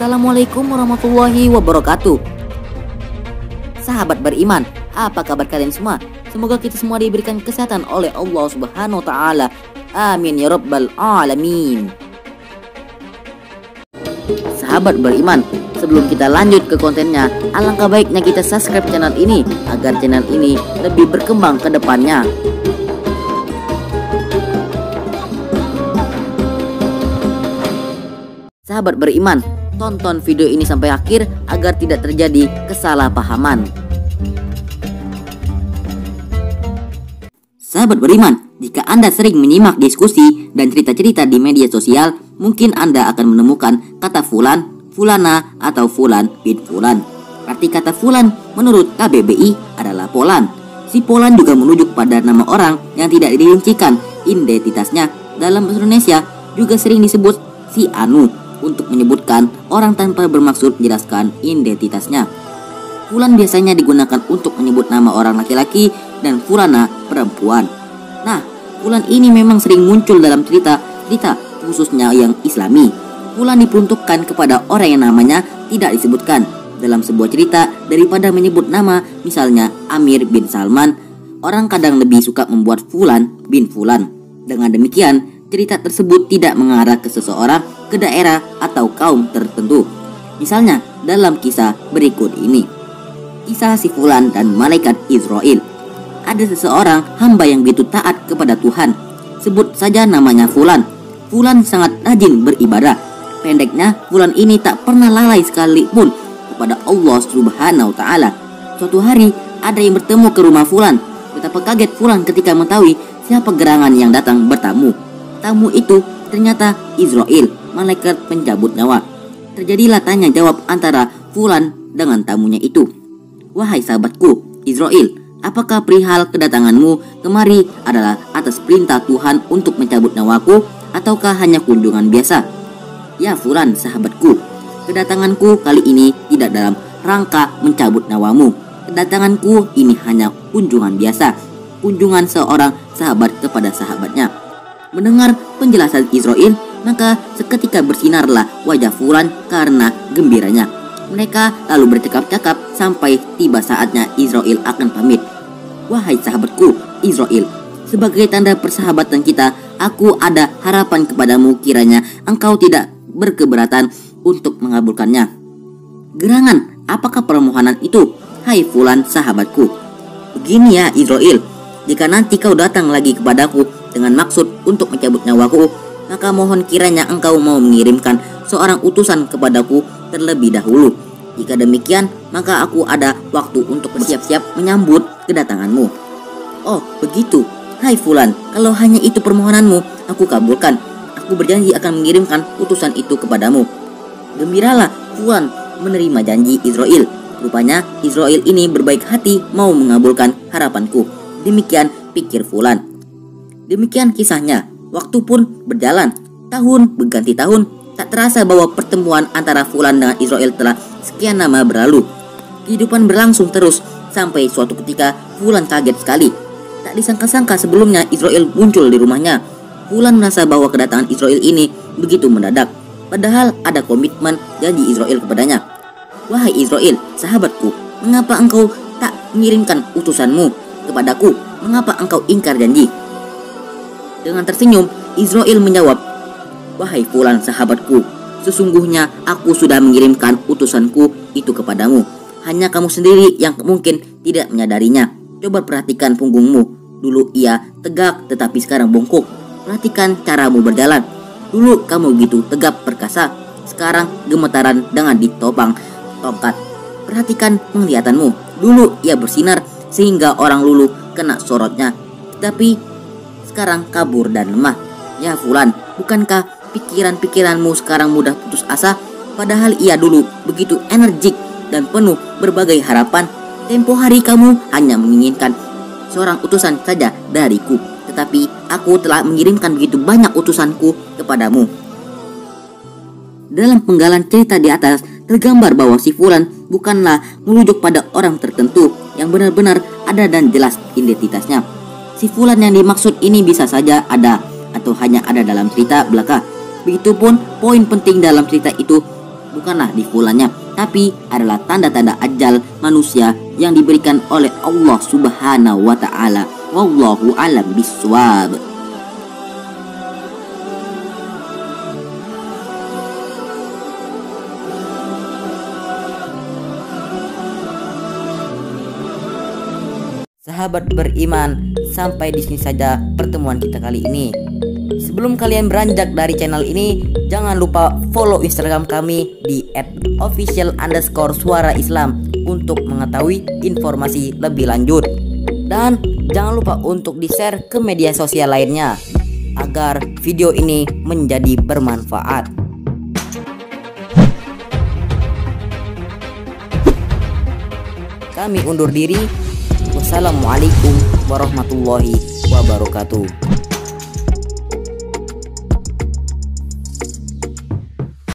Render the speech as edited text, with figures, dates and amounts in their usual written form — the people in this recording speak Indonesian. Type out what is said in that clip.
Assalamualaikum warahmatullahi wabarakatuh. Sahabat beriman, apa kabar kalian semua? Semoga kita semua diberikan kesehatan oleh Allah Subhanahu wa taala. Amin ya rabbal alamin. Sahabat beriman, sebelum kita lanjut ke kontennya, alangkah baiknya kita subscribe channel ini agar channel ini lebih berkembang ke depannya. Sahabat beriman, tonton video ini sampai akhir agar tidak terjadi kesalahpahaman. Sahabat beriman, jika Anda sering menyimak diskusi dan cerita-cerita di media sosial, mungkin Anda akan menemukan kata fulan, fulana, atau fulan bin fulan. Arti kata fulan menurut KBBI adalah Polan. Si Polan juga merujuk pada nama orang yang tidak dirincikan identitasnya. Dalam bahasa Indonesia juga sering disebut si Anu untuk menyebutkan orang tanpa bermaksud menjelaskan identitasnya. Fulan biasanya digunakan untuk menyebut nama orang laki-laki dan fulana perempuan. Nah, fulan ini memang sering muncul dalam cerita khususnya yang Islami. Fulan diperuntukkan kepada orang yang namanya tidak disebutkan dalam sebuah cerita daripada menyebut nama, misalnya Amir bin Salman. Orang kadang lebih suka membuat fulan bin fulan. Dengan demikian, cerita tersebut tidak mengarah ke seseorang, ke daerah, atau kaum tertentu. Misalnya dalam kisah berikut ini, kisah si fulan dan malaikat Israel. Ada seseorang hamba yang begitu taat kepada Tuhan. Sebut saja namanya fulan. Fulan sangat rajin beribadah. Pendeknya, fulan ini tak pernah lalai sekalipun kepada Allah Subhanahu wa taala. Suatu hari ada yang bertemu ke rumah fulan. Betapa kaget fulan ketika mengetahui siapa gerangan yang datang bertamu. Tamu itu ternyata Israel, malaikat pencabut nyawa. Terjadilah tanya jawab antara fulan dengan tamunya itu. Wahai sahabatku, Israel, apakah perihal kedatanganmu kemari adalah atas perintah Tuhan untuk mencabut nyawaku, ataukah hanya kunjungan biasa? Ya fulan, sahabatku, kedatanganku kali ini tidak dalam rangka mencabut nyawamu. Kedatanganku ini hanya kunjungan biasa, kunjungan seorang sahabat kepada sahabatnya. Mendengar penjelasan Israel, maka seketika bersinarlah wajah fulan karena gembiranya. Mereka lalu bercakap-cakap sampai tiba saatnya Israel akan pamit. Wahai sahabatku, Israel, sebagai tanda persahabatan kita, aku ada harapan kepadamu kiranya engkau tidak berkeberatan untuk mengabulkannya. Gerangan, apakah permohonan itu? Hai fulan, sahabatku. Begini ya Israel, jika nanti kau datang lagi kepadaku dengan maksud untuk mencabut nyawaku, maka mohon kiranya engkau mau mengirimkan seorang utusan kepadaku terlebih dahulu. Jika demikian, maka aku ada waktu untuk bersiap-siap menyambut kedatanganmu. Oh, begitu. Hai fulan, kalau hanya itu permohonanmu, aku kabulkan. Aku berjanji akan mengirimkan utusan itu kepadamu. Gembiralah fulan menerima janji Israel. Rupanya Israel ini berbaik hati mau mengabulkan harapanku. Demikian pikir fulan. Demikian kisahnya. Waktu pun berjalan, tahun berganti tahun. Tak terasa bahwa pertemuan antara fulan dengan Israel telah sekian lama berlalu. Kehidupan berlangsung terus sampai suatu ketika fulan kaget sekali. Tak disangka-sangka sebelumnya Israel muncul di rumahnya. Fulan merasa bahwa kedatangan Israel ini begitu mendadak, padahal ada komitmen janji Israel kepadanya. Wahai Israel, sahabatku, mengapa engkau tak mengirimkan utusanmu kepadaku? Mengapa engkau ingkar janji? Dengan tersenyum, Israel menjawab, wahai fulan sahabatku, sesungguhnya aku sudah mengirimkan utusanku itu kepadamu. Hanya kamu sendiri yang mungkin tidak menyadarinya. Coba perhatikan punggungmu. Dulu ia tegak tetapi sekarang bongkok. Perhatikan caramu berjalan. Dulu kamu begitu tegap perkasa, sekarang gemetaran dengan ditopang tongkat. Perhatikan penglihatanmu. Dulu ia bersinar sehingga orang lulu kena sorotnya, tetapi sekarang kabur dan lemah. Ya fulan, bukankah pikiran-pikiranmu sekarang mudah putus asa? Padahal ia dulu begitu energik dan penuh berbagai harapan. Tempo hari kamu hanya menginginkan seorang utusan saja dariku, tetapi aku telah mengirimkan begitu banyak utusanku kepadamu. Dalam penggalan cerita di atas tergambar bahwa si fulan bukanlah merujuk pada orang tertentu yang benar-benar ada dan jelas identitasnya. Si fulan yang dimaksud ini bisa saja ada atau hanya ada dalam cerita belaka. Begitupun poin penting dalam cerita itu bukanlah di fulannya, tapi adalah tanda-tanda ajal manusia yang diberikan oleh Allah Subhanahu wa taala. Wallahu alam biswab. Sahabat beriman, sampai di sini saja pertemuan kita kali ini. Sebelum kalian beranjak dari channel ini, jangan lupa follow Instagram kami di @official_suara_islam untuk mengetahui informasi lebih lanjut. Dan jangan lupa untuk di-share ke media sosial lainnya agar video ini menjadi bermanfaat. Kami undur diri. Wassalamualaikum warahmatullahi wabarakatuh.